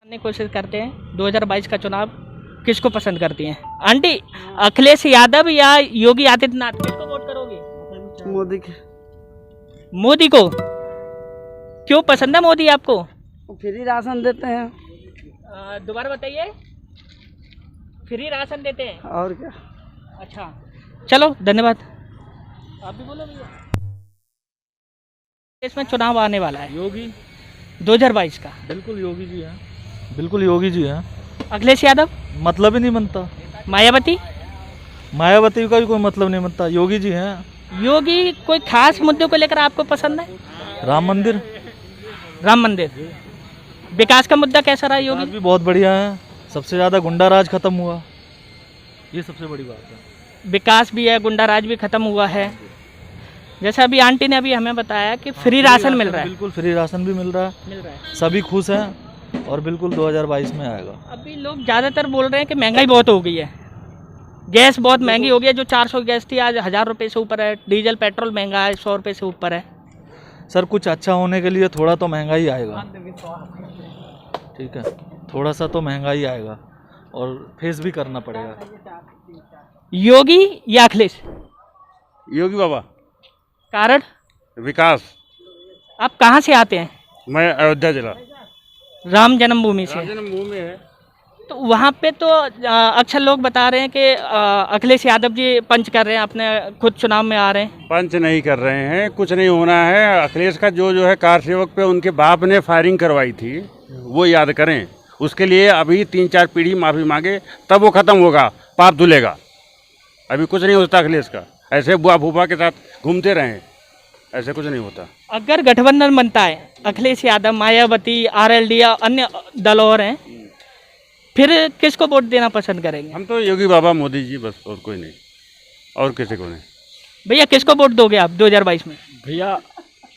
करने की कोशिश करते हैं। 2022 का चुनाव किसको पसंद करती हैं आंटी? अखिलेश यादव या योगी आदित्यनाथ, किसको वोट करोगे? मोदी के। मोदी को। क्यों पसंद है मोदी आपको? फ्री राशन देते हैं। दोबारा बताइए। फ्री राशन देते हैं और क्या। अच्छा, चलो धन्यवाद। आप भी बोलो भैया। इसमें चुनाव आने वाला है योगी 2022 का। बिल्कुल योगी जी हैं, बिल्कुल योगी जी हैं। अखिलेश यादव, मतलब ही नहीं बनता। मायावती। मायावती का भी कोई मतलब नहीं बनता, योगी जी हैं। योगी कोई खास मुद्दों को लेकर आपको पसंद है? राम मंदिर। राम मंदिर। विकास का मुद्दा कैसा रहा योगी? आज भी बहुत बढ़िया है। सबसे ज़्यादा गुंडा राज खत्म हुआ, ये सबसे बड़ी बात है। विकास भी है, गुंडा राज भी खत्म हुआ है। जैसा अभी आंटी ने अभी हमें बताया कि फ्री राशन मिल रहा है। बिल्कुल फ्री राशन भी मिल रहा है, सभी खुश हैं और बिल्कुल 2022 में आएगा। अभी लोग ज़्यादातर बोल रहे हैं कि महंगाई बहुत हो गई है, गैस बहुत महंगी हो गई है। जो 400 गैस थी आज 1000 रुपये से ऊपर है, डीजल पेट्रोल महंगा है, 100 रुपये से ऊपर है। सर कुछ अच्छा होने के लिए थोड़ा तो महंगाई आएगा, ठीक है, थोड़ा सा तो महंगाई आएगा और फेस भी करना पड़ेगा। योगी या अखिलेश? योगी बाबा। कारण? विकास। आप कहाँ से आते हैं? मैं अयोध्या जिला राम जन्मभूमि से। जन्मभूमि है। तो वहाँ पे तो अक्सर लोग बता रहे हैं कि अखिलेश यादव जी पंच कर रहे हैं, अपने खुद चुनाव में आ रहे हैं। पंच नहीं कर रहे हैं, कुछ नहीं होना है। अखिलेश का जो है कार सेवक पे उनके बाप ने फायरिंग करवाई थी, वो याद करें। उसके लिए अभी 3-4 पीढ़ी माफ़ी मांगे तब वो ख़त्म होगा, पाप धुलेगा। अभी कुछ नहीं होता अखिलेश का, ऐसे बुआ फूफा के साथ घूमते रहें, ऐसे कुछ नहीं होता। अगर गठबंधन बनता है, अखिलेश यादव, मायावती, आरएलडी या अन्य दल और हैं, फिर किसको वोट देना पसंद करेंगे? हम तो योगी बाबा, मोदी जी, बस, और कोई नहीं, और किसी को नहीं। भैया किसको वोट दोगे आप 2022 में? भैया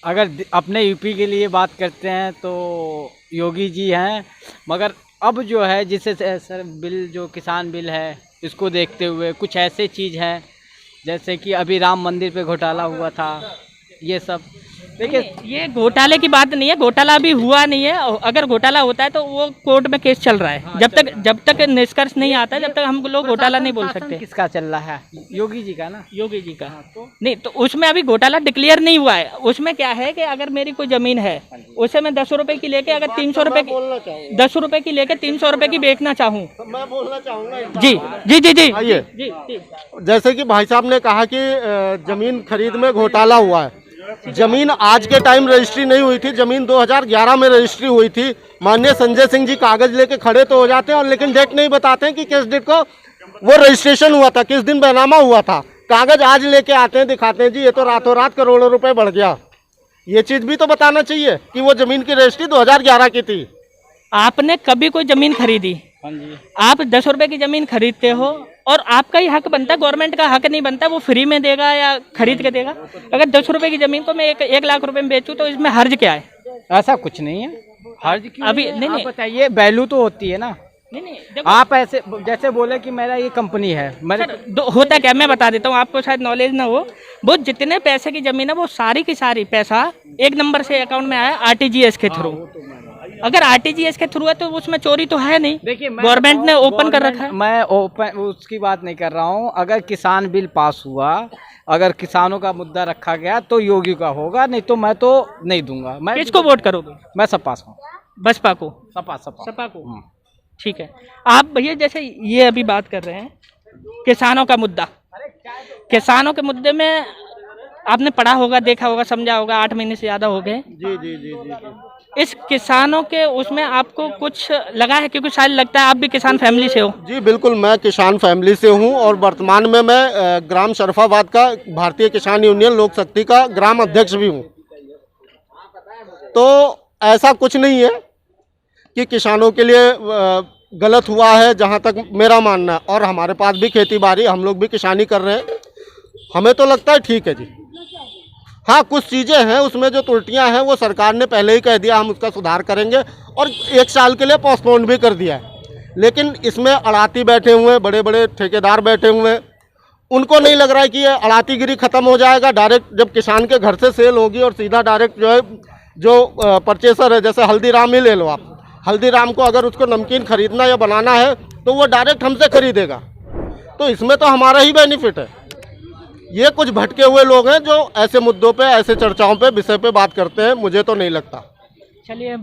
अगर अपने यूपी के लिए बात करते हैं तो योगी जी हैं, मगर अब जो है जिससे सर बिल, जो किसान बिल है, इसको देखते हुए कुछ ऐसे चीज़ हैं जैसे कि अभी राम मंदिर पे घोटाला हुआ था, ये सब देखिए। ये घोटाले की बात नहीं है, घोटाला अभी हुआ नहीं है। अगर घोटाला होता है तो वो कोर्ट में केस चल रहा है। जब तक निष्कर्ष नहीं आता, जब तक हम लोग घोटाला नहीं बोल सकते। किसका चल रहा है? योगी जी का ना। योगी जी का। नहीं तो उसमें अभी घोटाला डिक्लेयर नहीं हुआ है। उसमें क्या है कि अगर मेरी कोई जमीन है, उसे मैं 10 रुपए की लेके अगर 300 रुपए की, 10 रुपए की लेके 300 रुपए की बेचना चाहूँ, मैं बोलना चाहूँगा जी जी जी जी आइए। जी जी। जैसे कि भाई साहब ने कहा कि जमीन खरीद में घोटाला हुआ है। जमीन आज के टाइम रजिस्ट्री नहीं हुई थी, जमीन 2011 में रजिस्ट्री हुई थी। माननीय संजय सिंह जी कागज लेके खड़े तो हो जाते हैं और लेकिन डेट नहीं बताते हैं कि किस डेट को वो रजिस्ट्रेशन हुआ था, किस दिन बैनामा हुआ था। कागज आज लेके आते हैं, दिखाते हैं जी ये तो रातों रात करोड़ों रुपए बढ़ गया। ये चीज भी तो बताना चाहिए कि वो जमीन की रजिस्ट्री 2011 की थी। आपने कभी कोई जमीन खरीदी? हाँ जी। आप 10 रुपए की जमीन खरीदते हो और आपका ही हक बनता है, गवर्नमेंट का हक नहीं बनता वो फ्री में देगा या खरीद के देगा। अगर 10 रुपए की जमीन को मैं 1 लाख रुपए में बेचूं तो इसमें हर्ज क्या है? ऐसा कुछ नहीं है, हर्ज क्यों? अभी नहीं, आप बताइए, वैल्यू तो होती है ना। नहीं देखो, आप ऐसे जैसे बोले कि मेरा ये कंपनी है, मेरे होता क्या, मैं बता देता हूँ, आपको शायद नॉलेज ना हो। वो जितने पैसे की जमीन है वो सारी की सारी पैसा एक नंबर से अकाउंट में आया आरटीजीएस के थ्रू। अगर आरटीजीएस के थ्रू है तो उसमें चोरी तो है नहीं। देखिए, गवर्नमेंट ने ओपन कर रखा है। मैं ओपन उसकी बात नहीं कर रहा हूँ। अगर किसान बिल पास हुआ, अगर किसानों का मुद्दा रखा गया तो योगी का होगा, नहीं तो मैं तो नहीं दूंगा। मैं किसको वोट करोगे? मैं सपा से हूँ। बसपा को? सपा को। ठीक है। आप भैया जैसे ये अभी बात कर रहे हैं किसानों का मुद्दा, किसानों के मुद्दे में आपने पढ़ा होगा, देखा होगा, समझा होगा, 8 महीने से ज्यादा हो गए। जी जी जी जी जी। इस किसानों के उसमें आपको कुछ लगा है? क्योंकि शायद लगता है आप भी किसान फैमिली से हो। जी बिल्कुल, मैं किसान फैमिली से हूं और वर्तमान में मैं ग्राम शरफाबाद का भारतीय किसान यूनियन लोक शक्ति का ग्राम अध्यक्ष भी हूं। तो ऐसा कुछ नहीं है कि किसानों के लिए गलत हुआ है, जहां तक मेरा मानना है। और हमारे पास भी खेती बाड़ी, हम लोग भी किसानी कर रहे हैं, हमें तो लगता है ठीक है जी। हाँ, कुछ चीज़ें हैं उसमें जो त्रुटियां हैं वो सरकार ने पहले ही कह दिया हम उसका सुधार करेंगे और 1 साल के लिए पोस्टपोन भी कर दिया है। लेकिन इसमें अड़ाती बैठे हुए, बड़े बड़े ठेकेदार बैठे हुए, उनको नहीं लग रहा है कि ये अड़ातीगिरी खत्म हो जाएगा। डायरेक्ट जब किसान के घर से सेल होगी और सीधा डायरेक्ट जो है जो परचेसर है, जैसे हल्दीराम ही ले लो आप, हल्दीराम को अगर उसको नमकीन खरीदना या बनाना है तो वो डायरेक्ट हमसे खरीदेगा। तो इसमें तो हमारा ही बेनिफिट है। ये कुछ भटके हुए लोग हैं जो ऐसे मुद्दों पे, ऐसे चर्चाओं पे, विषय पे बात करते हैं, मुझे तो नहीं लगता। चलिए